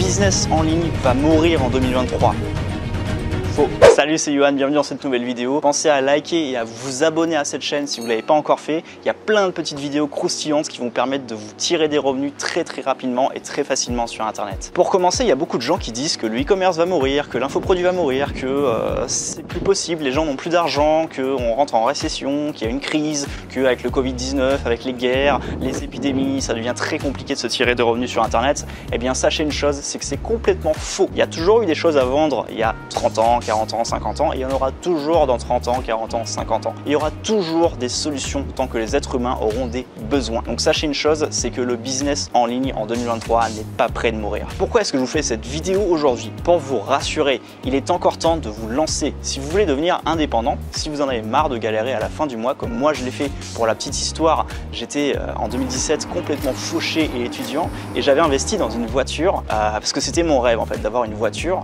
business en ligne va mourir en 2023. Faux. Salut, c'est Johan, bienvenue dans cette nouvelle vidéo. Pensez à liker et à vous abonner à cette chaîne si vous ne l'avez pas encore fait. Il y a plein de petites vidéos croustillantes qui vont vous permettre de vous tirer des revenus très rapidement et très facilement sur internet. Pour commencer, il y a beaucoup de gens qui disent que le e-commerce va mourir, que l'infoproduit va mourir, que c'est plus possible, les gens n'ont plus d'argent, qu'on rentre en récession, qu'il y a une crise, qu'avec le Covid-19, avec les guerres, les épidémies, ça devient très compliqué de se tirer des revenus sur internet. Eh bien sachez une chose, c'est que c'est complètement faux. Il y a toujours eu des choses à vendre il y a 30 ans, 40 ans, 50 ans, et il y en aura toujours dans 30 ans, 40 ans, 50 ans. Il y aura toujours des solutions tant que les êtres humains auront des besoins. Donc sachez une chose, c'est que le business en ligne en 2023 n'est pas prêt de mourir. Pourquoi est-ce que je vous fais cette vidéo aujourd'hui? Pour vous rassurer, il est encore temps de vous lancer. Si vous voulez devenir indépendant, si vous en avez marre de galérer à la fin du mois, comme moi je l'ai fait. Pour la petite histoire, j'étais en 2017 complètement fauché et étudiant, et j'avais investi dans une voiture, parce que c'était mon rêve en fait, d'avoir une voiture,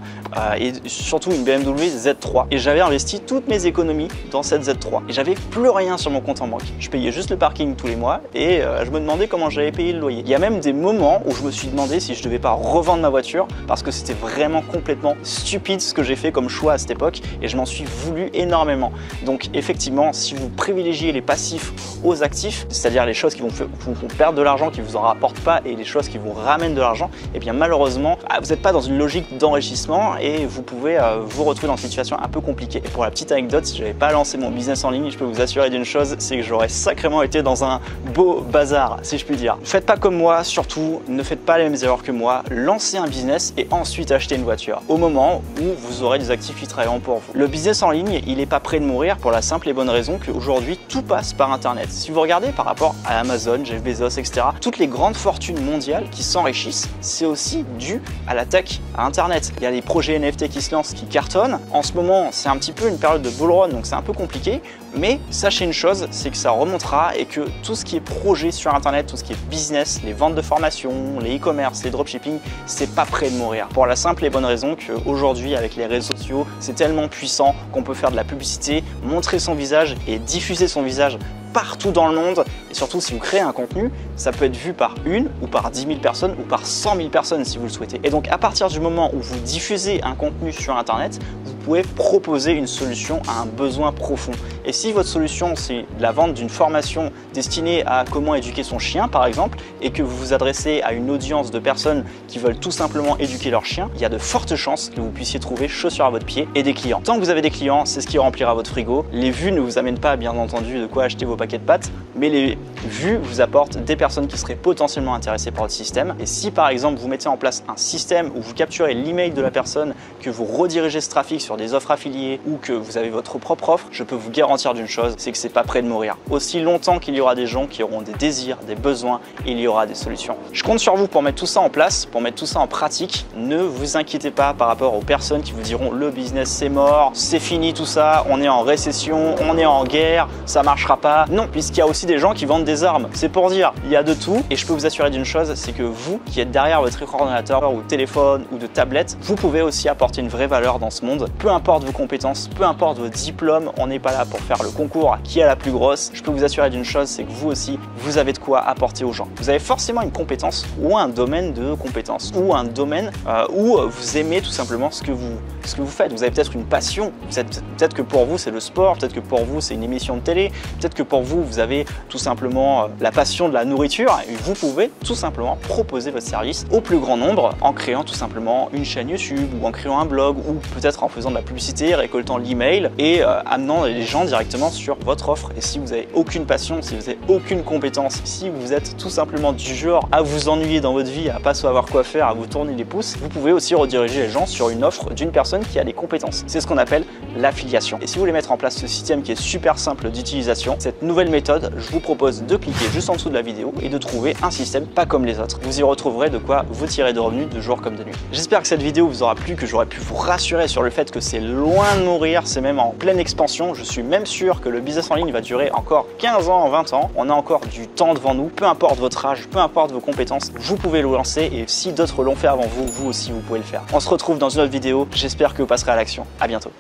et surtout une BMW Z3, et j'avais investi toutes mes économies dans cette Z3 et j'avais plus rien sur mon compte en banque. Je payais juste le parking tous les mois et je me demandais comment j'allais payer le loyer. Il y a même des moments où je me suis demandé si je devais pas revendre ma voiture parce que c'était vraiment complètement stupide ce que j'ai fait comme choix à cette époque, et je m'en suis voulu énormément. Donc effectivement, si vous privilégiez les passifs aux actifs, c'est-à-dire les choses qui vous font perdre de l'argent, qui vous en rapportent pas, et les choses qui vous ramènent de l'argent, et bien malheureusement vous n'êtes pas dans une logique d'enrichissement et vous pouvez vous retrouver dans une situation un peu compliquée. Et pour la petite anecdote, si j'avais pas lancé mon business en ligne, je peux vous assurer d'une chose, c'est que j'aurais sacrément été dans un beau bazar, si je puis dire. Faites pas comme moi, surtout ne faites pas les mêmes erreurs que moi. Lancez un business et ensuite achetez une voiture au moment où vous aurez des actifs qui travailleront pour vous. Le business en ligne, il n'est pas prêt de mourir pour la simple et bonne raison qu'aujourd'hui tout passe par internet. Si vous regardez par rapport à Amazon, Jeff Bezos, etc., toutes les grandes fortunes mondiales qui s'enrichissent, c'est aussi dû à la tech, à internet. Il y a des projets NFT qui se lancent, qui cartonnent. En ce moment, c'est un petit peu une période de bull run, donc c'est un peu compliqué, mais sachez une chose, c'est que ça remontera et que tout ce qui est projet sur internet, tout ce qui est business, les ventes de formation, les e-commerce, les dropshipping, c'est pas prêt de mourir. Pour la simple et bonne raison qu'aujourd'hui, avec les réseaux sociaux, c'est tellement puissant qu'on peut faire de la publicité, montrer son visage et diffuser son visage partout dans le monde. Et surtout, si vous créez un contenu, ça peut être vu par une ou par 10 000 personnes ou par 100 000 personnes si vous le souhaitez. Et donc à partir du moment où vous diffusez un contenu sur internet, vous pouvez proposer une solution à un besoin profond. Et si votre solution c'est la vente d'une formation destinée à comment éduquer son chien par exemple, et que vous vous adressez à une audience de personnes qui veulent tout simplement éduquer leur chien, il y a de fortes chances que vous puissiez trouver chaussure à votre pied et des clients. Tant que vous avez des clients, c'est ce qui remplira votre frigo. Les vues ne vous amènent pas bien entendu de quoi acheter vos paquets de pâtes, mais les vues vous apportent des personnes qui seraient potentiellement intéressées par votre système. Et si par exemple vous mettez en place un système où vous capturez l'email de la personne, que vous redirigez ce trafic sur des offres affiliées ou que vous avez votre propre offre, je peux vous garantir d'une chose, c'est que c'est pas prêt de mourir. Aussi longtemps qu'il y aura des gens qui auront des désirs, des besoins, il y aura des solutions. Je compte sur vous pour mettre tout ça en place, pour mettre tout ça en pratique. Ne vous inquiétez pas par rapport aux personnes qui vous diront le business c'est mort, c'est fini tout ça, on est en récession, on est en guerre, ça marchera pas. Non, puisqu'il y a aussi des gens qui vendent des armes. C'est pour dire, il y a de tout, et je peux vous assurer d'une chose, c'est que vous qui êtes derrière votre écran d'ordinateur ou de téléphone ou de tablette, vous pouvez aussi apporter une vraie valeur dans ce monde. Peu importe vos compétences, peu importe vos diplômes, on n'est pas là pour faire le concours qui a la plus grosse. Je peux vous assurer d'une chose, c'est que vous aussi, vous avez de quoi apporter aux gens. Vous avez forcément une compétence ou un domaine de compétences ou un domaine où vous aimez tout simplement ce que vous faites. Vous avez peut-être une passion, peut-être que pour vous c'est le sport, peut-être que pour vous c'est une émission de télé, peut-être que pour vous avez tout simplement la passion de la nourriture, et vous pouvez tout simplement proposer votre service au plus grand nombre en créant tout simplement une chaîne YouTube ou en créant un blog ou peut-être en faisant de la publicité, récoltant l'email et amenant les gens directement sur votre offre. Et si vous n'avez aucune passion, si vous n'avez aucune compétence, si vous êtes tout simplement du genre à vous ennuyer dans votre vie, à pas savoir quoi faire, à vous tourner les pouces, vous pouvez aussi rediriger les gens sur une offre d'une personne qui a des compétences. C'est ce qu'on appelle l'affiliation. Et si vous voulez mettre en place ce système qui est super simple d'utilisation, cette nouvelle méthode, je vous propose de cliquer juste en dessous de la vidéo et de trouver un système pas comme les autres. Vous y retrouverez de quoi vous tirer de revenus de jour comme de nuit. J'espère que cette vidéo vous aura plu, que j'aurai pu vous rassurer sur le fait que c'est loin de mourir, c'est même en pleine expansion. Je suis même sûr que le business en ligne va durer encore 15 ans, 20 ans. On a encore du temps devant nous, peu importe votre âge, peu importe vos compétences, vous pouvez le lancer, et si d'autres l'ont fait avant vous, vous aussi vous pouvez le faire. On se retrouve dans une autre vidéo, j'espère que vous passerez à l'action. À bientôt.